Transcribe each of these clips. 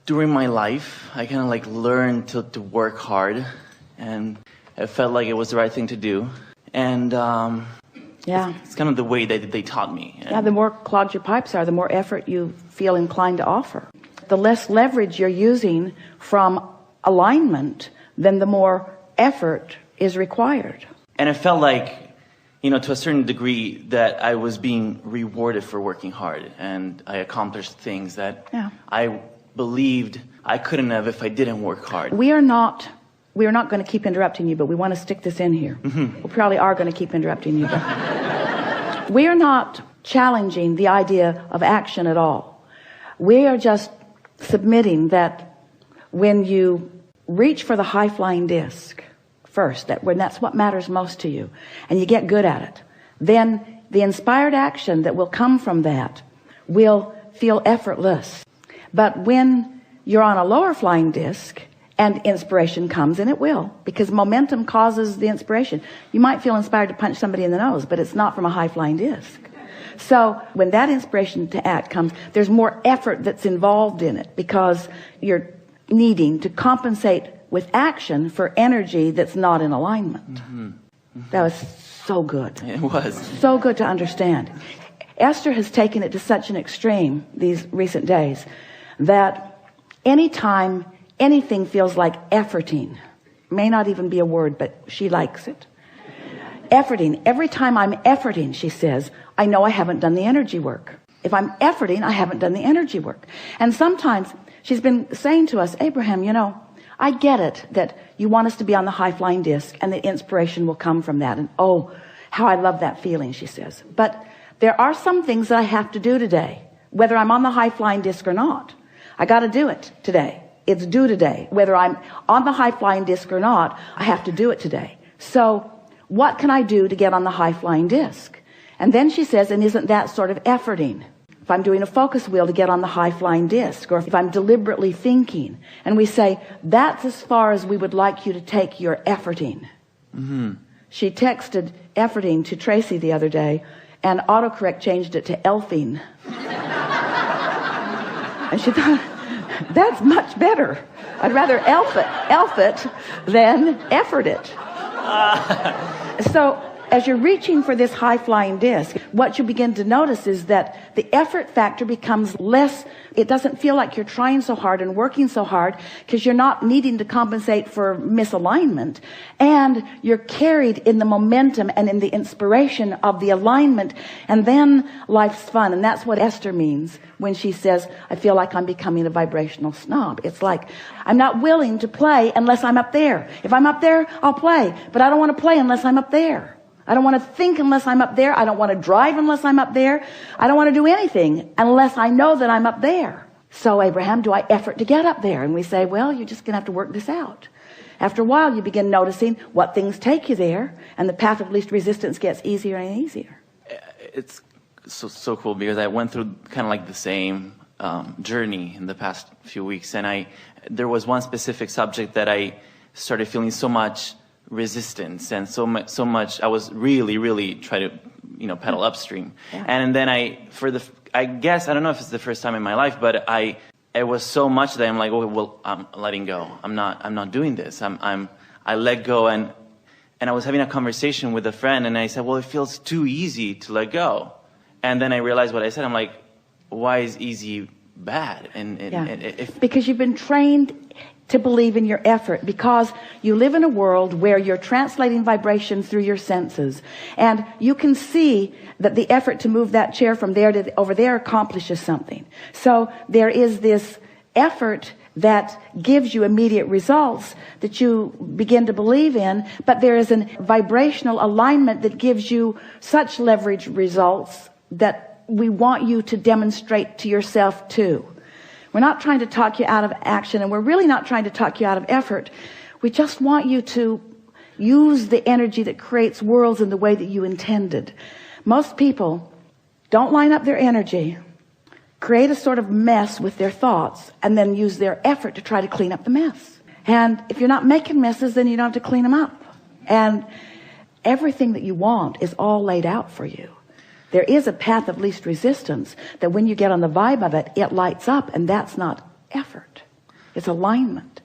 during my life, I kind of like learned to work hard, and it felt like it was the right thing to do. And it's kind of the way that they taught me. The more clogged your pipes are, the more effort you feel inclined to offer. The less leverage you're using from alignment, then the more effort is required. And it felt like, to a certain degree, that I was being rewarded for working hard, and I accomplished things that I believed I couldn't have if I didn't work hard. We are not going to keep interrupting you, but we want to stick this in here. We probably are going to keep interrupting you, but we are not challenging the idea of action at all. We are just submitting that when you reach for the high-flying disc first, when that's what matters most to you, and you get good at it, then the inspired action that will come from that will feel effortless. But when you're on a lower flying disc and inspiration comes, and it will, because momentum causes the inspiration. You might feel inspired to punch somebody in the nose, but it's not from a high-flying disc. So when that inspiration to act comes, there's more effort that's involved in it, because you're needing to compensate with action for energy that's not in alignment. That was so good. It was. So good to understand. Esther has taken it to such an extreme these recent days that anytime anything feels like efforting, may not even be a word, but she likes it. Efforting. Every time I'm efforting, she says, I know I haven't done the energy work. If I'm efforting, I haven't done the energy work. And sometimes she's been saying to us, Abraham, I get it that you want us to be on the high-flying disc and the inspiration will come from that. And oh, how I love that feeling, she says. But there are some things that I have to do today, whether I'm on the high-flying disc or not. I got to do it today. It's due today. Whether I'm on the high-flying disc or not, I have to do it today. So what can I do to get on the high-flying disc? And then she says, and isn't that sort of efforting? If I'm doing a focus wheel to get on the high-flying disc, or if I'm deliberately thinking, and we say, that's as far as we would like you to take your efforting. She texted efforting to Tracy the other day, and autocorrect changed it to elfing. And she thought, that's much better. I'd rather elf it than effort it. So as you're reaching for this high-flying disc, what you begin to notice is that the effort factor becomes less. It doesn't feel like you're trying so hard and working so hard, because you're not needing to compensate for misalignment, and you're carried in the momentum and in the inspiration of the alignment, and then life's fun. And that's what Esther means when she says, I feel like I'm becoming a vibrational snob. It's like, I'm not willing to play unless I'm up there. If I'm up there, I'll play, but I don't want to play unless I'm up there. I don't want to think unless I'm up there. I don't want to drive unless I'm up there. I don't want to do anything unless I know that I'm up there. So Abraham, do I effort to get up there? And we say, well, you're just going to have to work this out. After a while, you begin noticing what things take you there, and the path of least resistance gets easier and easier. It's so cool, because I went through kind of like the same journey in the past few weeks, and there was one specific subject that I started feeling so much resistance and so much I was really trying to pedal upstream. And then I guess I don't know if it's the first time in my life, but it was so much that I'm like, oh well, I'm letting go. I'm not doing this. I let go. And I was having a conversation with a friend, and I said, well, it feels too easy to let go. And then I realized what I said. I'm like, why is easy bad? Because you've been trained to believe in your effort, because you live in a world where you're translating vibration through your senses, and you can see that the effort to move that chair from there to over there accomplishes something. So there is this effort that gives you immediate results that you begin to believe in, but there is a vibrational alignment that gives you such leverage results that we want you to demonstrate to yourself too. We're not trying to talk you out of action, and we're really not trying to talk you out of effort. We just want you to use the energy that creates worlds in the way that you intended. Most people don't line up their energy, create a sort of mess with their thoughts, and then use their effort to try to clean up the mess. And if you're not making messes, then you don't have to clean them up. And everything that you want is all laid out for you. There is a path of least resistance that when you get on the vibe of it, it lights up, and that's not effort. It's alignment.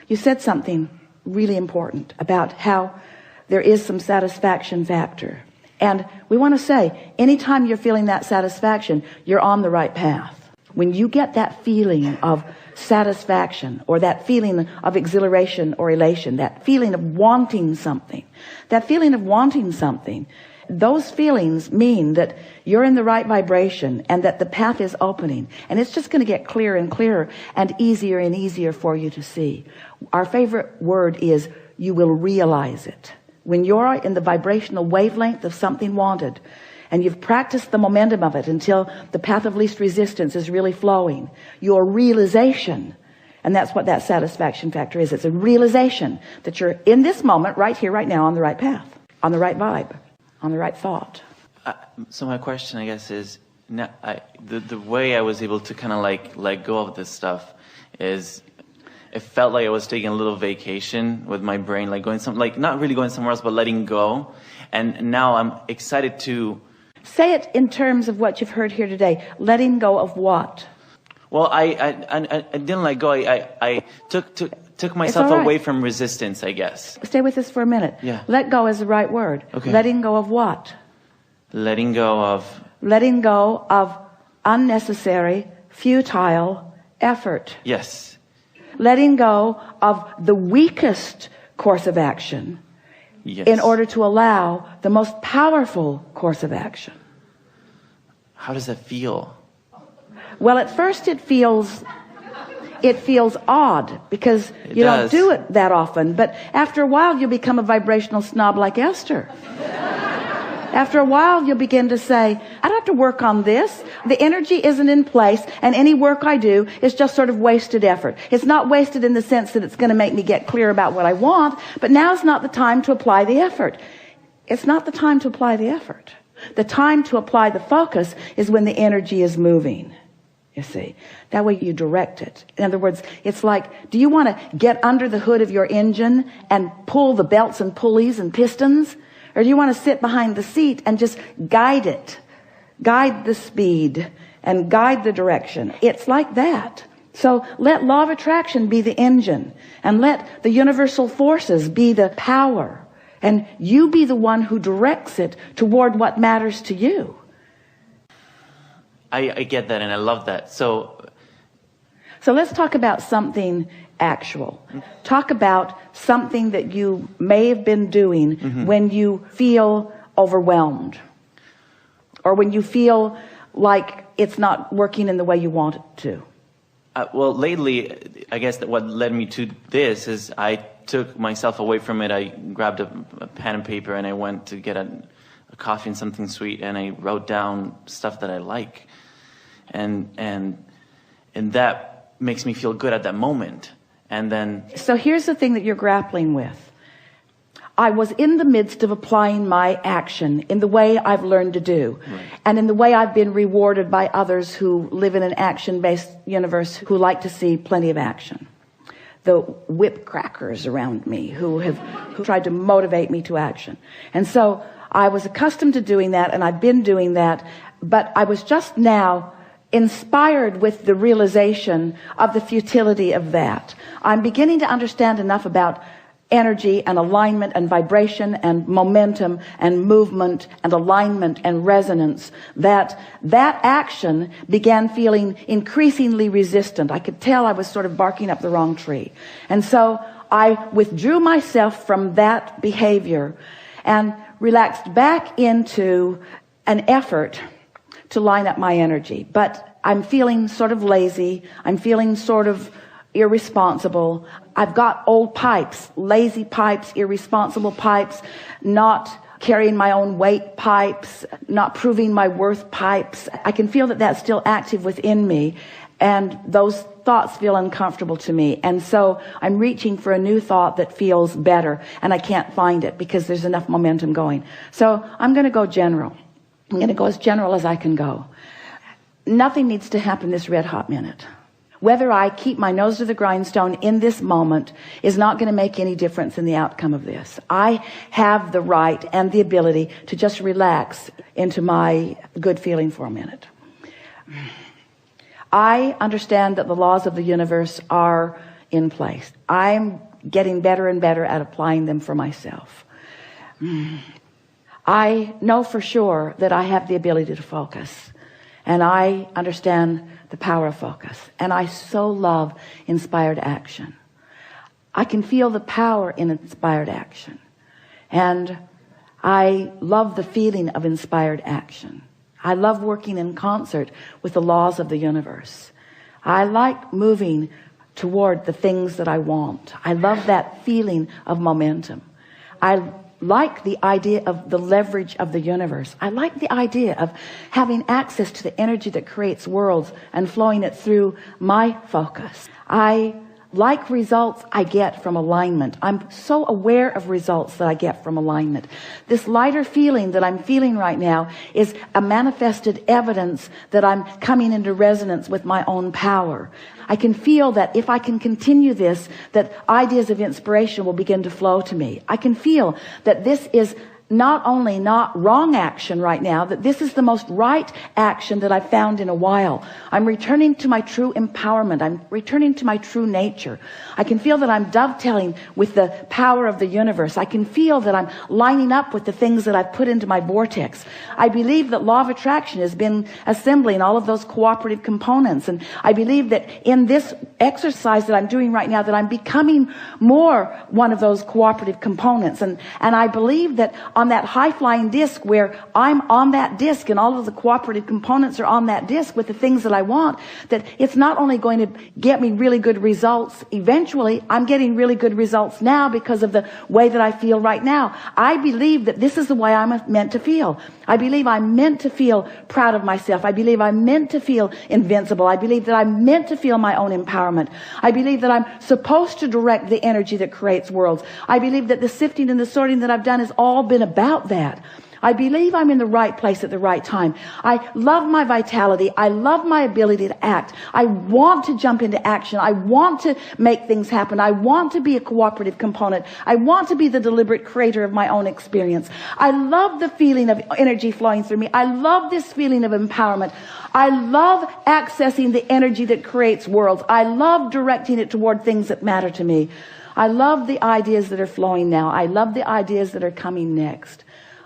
You said something really important about how there is some satisfaction factor. And we want to say, anytime you're feeling that satisfaction, you're on the right path. When you get that feeling of satisfaction, or that feeling of exhilaration or elation, that feeling of wanting something, those feelings mean that you're in the right vibration and that the path is opening. And it's just going to get clearer and clearer and easier for you to see. Our favorite word is, you will realize it. When you're in the vibrational wavelength of something wanted, and you've practiced the momentum of it until the path of least resistance is really flowing, your realization, and that's what that satisfaction factor is. It's a realization that you're in this moment, right here, right now, on the right path, on the right vibe, on the right thought. So my question, I guess, is now, the way I was able to kind of like let go of this stuff is, it felt like I was taking a little vacation with my brain, like not really going somewhere else, but letting go. And now I'm excited to say it in terms of what you've heard here today. Letting go of what? Well, I didn't let go. I took myself away from resistance, I guess. Stay with us for a minute. Yeah. Let go is the right word. Okay. Letting go of what? Letting go of unnecessary, futile effort. Yes. Letting go of the weakest course of action. Yes. In order to allow the most powerful course of action. How does that feel? Well, at first it feels odd because you don't do it that often. But after a while, you'll become a vibrational snob like Esther. After a while, you'll begin to say, I don't have to work on this. The energy isn't in place, and any work I do is just sort of wasted effort. It's not wasted in the sense that it's going to make me get clear about what I want, but now's not the time to apply the effort. It's not the time to apply the effort. The time to apply the focus is when the energy is moving. You see, that way you direct it. In other words, it's like, do you want to get under the hood of your engine and pull the belts and pulleys and pistons? Or do you want to sit behind the seat and just guide it? Guide the speed and guide the direction. It's like that. So let law of attraction be the engine, and let the universal forces be the power, and you be the one who directs it toward what matters to you. I get that, and I love that. So let's talk about something actual. Talk about something that you may have been doing when you feel overwhelmed, or when you feel like it's not working in the way you want it to. Well, lately, I guess that what led me to this is I took myself away from it. I grabbed a pen and paper, and I went to get a coffee and something sweet, and I wrote down stuff that I like. And that makes me feel good at that moment. And then... So here's the thing that you're grappling with. I was in the midst of applying my action in the way I've learned to do. Right. And in the way I've been rewarded by others who live in an action-based universe, who like to see plenty of action. The whip crackers around me who tried to motivate me to action. And so I was accustomed to doing that, and I've been doing that, but I was just now inspired with the realization of the futility of that. I'm beginning to understand enough about energy and alignment and vibration and momentum and movement and alignment and resonance that action began feeling increasingly resistant. I could tell I was sort of barking up the wrong tree. And so I withdrew myself from that behavior and relaxed back into an effort to line up my energy. But I'm feeling sort of lazy. I'm feeling sort of irresponsible. I've got old pipes, lazy pipes, irresponsible pipes, not carrying my own weight pipes, not proving my worth pipes. I can feel that that's still active within me, and those thoughts feel uncomfortable to me. And so I'm reaching for a new thought that feels better, and I can't find it because there's enough momentum going. So I'm going to go general. I'm going to go as general as I can go. Nothing needs to happen this red hot minute. Whether I keep my nose to the grindstone in this moment is not going to make any difference in the outcome of this. I have the right and the ability to just relax into my good feeling for a minute. I understand that the laws of the universe are in place. I'm getting better and better at applying them for myself. I know for sure that I have the ability to focus, and I understand the power of focus, and I so love inspired action. I can feel the power in inspired action, and I love the feeling of inspired action. I love working in concert with the laws of the universe. I like moving toward the things that I want. I love that feeling of momentum. I like the idea of the leverage of the universe. I like the idea of having access to the energy that creates worlds and flowing it through my focus. I like results I get from alignment. I'm so aware of results that I get from alignment. This lighter feeling that I'm feeling right now is a manifested evidence that I'm coming into resonance with my own power. I can feel that if I can continue this, that ideas of inspiration will begin to flow to me. I can feel that this is not only not wrong action right now, that this is the most right action that I've found in a while. I'm returning to my true empowerment. I'm returning to my true nature. I can feel that I'm dovetailing with the power of the universe. I can feel that I'm lining up with the things that I've put into my vortex. I believe that law of attraction has been assembling all of those cooperative components. And I believe that in this exercise that I'm doing right now, that I'm becoming more one of those cooperative components. And I believe that on that high-flying disc, where I'm on that disc and all of the cooperative components are on that disc with the things that I want, that it's not only going to get me really good results eventually, I'm getting really good results now because of the way that I feel right now. I believe that this is the way I'm meant to feel. I believe I'm meant to feel proud of myself. I believe I'm meant to feel invincible. I believe that I'm meant to feel my own empowerment. I believe that I'm supposed to direct the energy that creates worlds. I believe that the sifting and the sorting that I've done has all been about that. I believe I'm in the right place at the right time. I love my vitality. I love my ability to act. I want to jump into action. I want to make things happen. I want to be a cooperative component. I want to be the deliberate creator of my own experience. I love the feeling of energy flowing through me. I love this feeling of empowerment. I love accessing the energy that creates worlds. I love directing it toward things that matter to me. I love the ideas that are flowing now. I love the ideas that are coming next.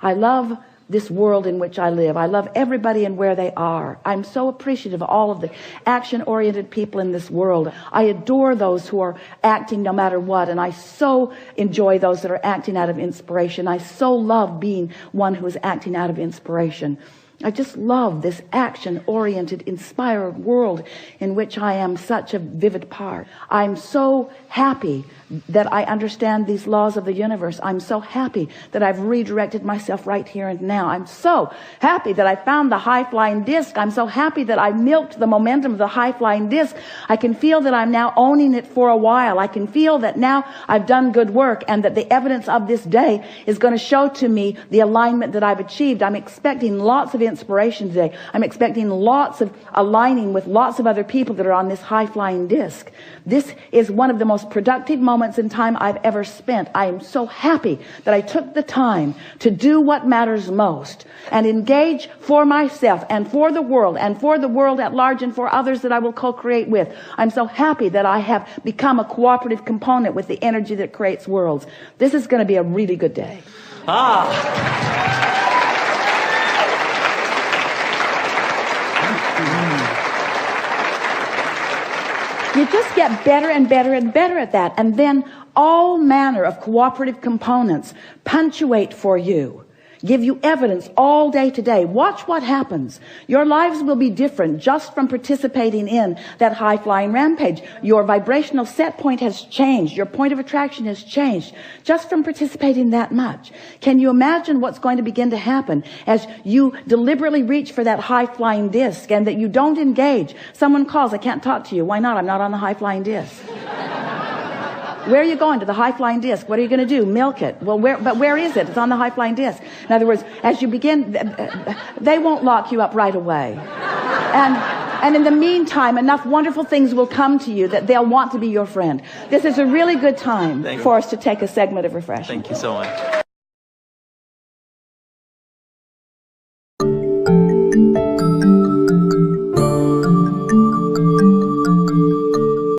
I love this world in which I live. I love everybody and where they are. I'm so appreciative of all of the action-oriented people in this world. I adore those who are acting no matter what, and I so enjoy those that are acting out of inspiration. I so love being one who is acting out of inspiration. I just love this action-oriented, inspired world in which I am such a vivid part. I'm so happy that I understand these laws of the universe. I'm so happy that I've redirected myself right here and now. I'm so happy that I found the high-flying disc. I'm so happy that I milked the momentum of the high-flying disc. I can feel that I'm now owning it for a while. I can feel that now I've done good work, and that the evidence of this day is going to show to me the alignment that I've achieved. I'm expecting lots of inspiration today. I'm expecting lots of aligning with lots of other people that are on this high-flying disc. This is one of the most productive moments in time I've ever spent. I am so happy that I took the time to do what matters most and engage for myself and for the world at large and for others that I will co-create with. I'm so happy that I have become a cooperative component with the energy that creates worlds. This is going to be a really good day. You just get better and better and better at that. And then all manner of cooperative components punctuate for you, give you evidence all day today. Watch what happens. Your lives will be different just from participating in that high-flying rampage. Your vibrational set point has changed. Your point of attraction has changed just from participating that much. Can you imagine what's going to begin to happen as you deliberately reach for that high-flying disc and that you don't engage? Someone calls, I can't talk to you. Why not? I'm not on the high-flying disc. Where are you going? To the high-flying disc. What are you going to do? Milk it. Well, where is it? It's on the high-flying disc. In other words, as you begin, they won't lock you up right away. And in the meantime, enough wonderful things will come to you that they'll want to be your friend. This is a really good time for us to take a segment of refreshment. Thank you so much.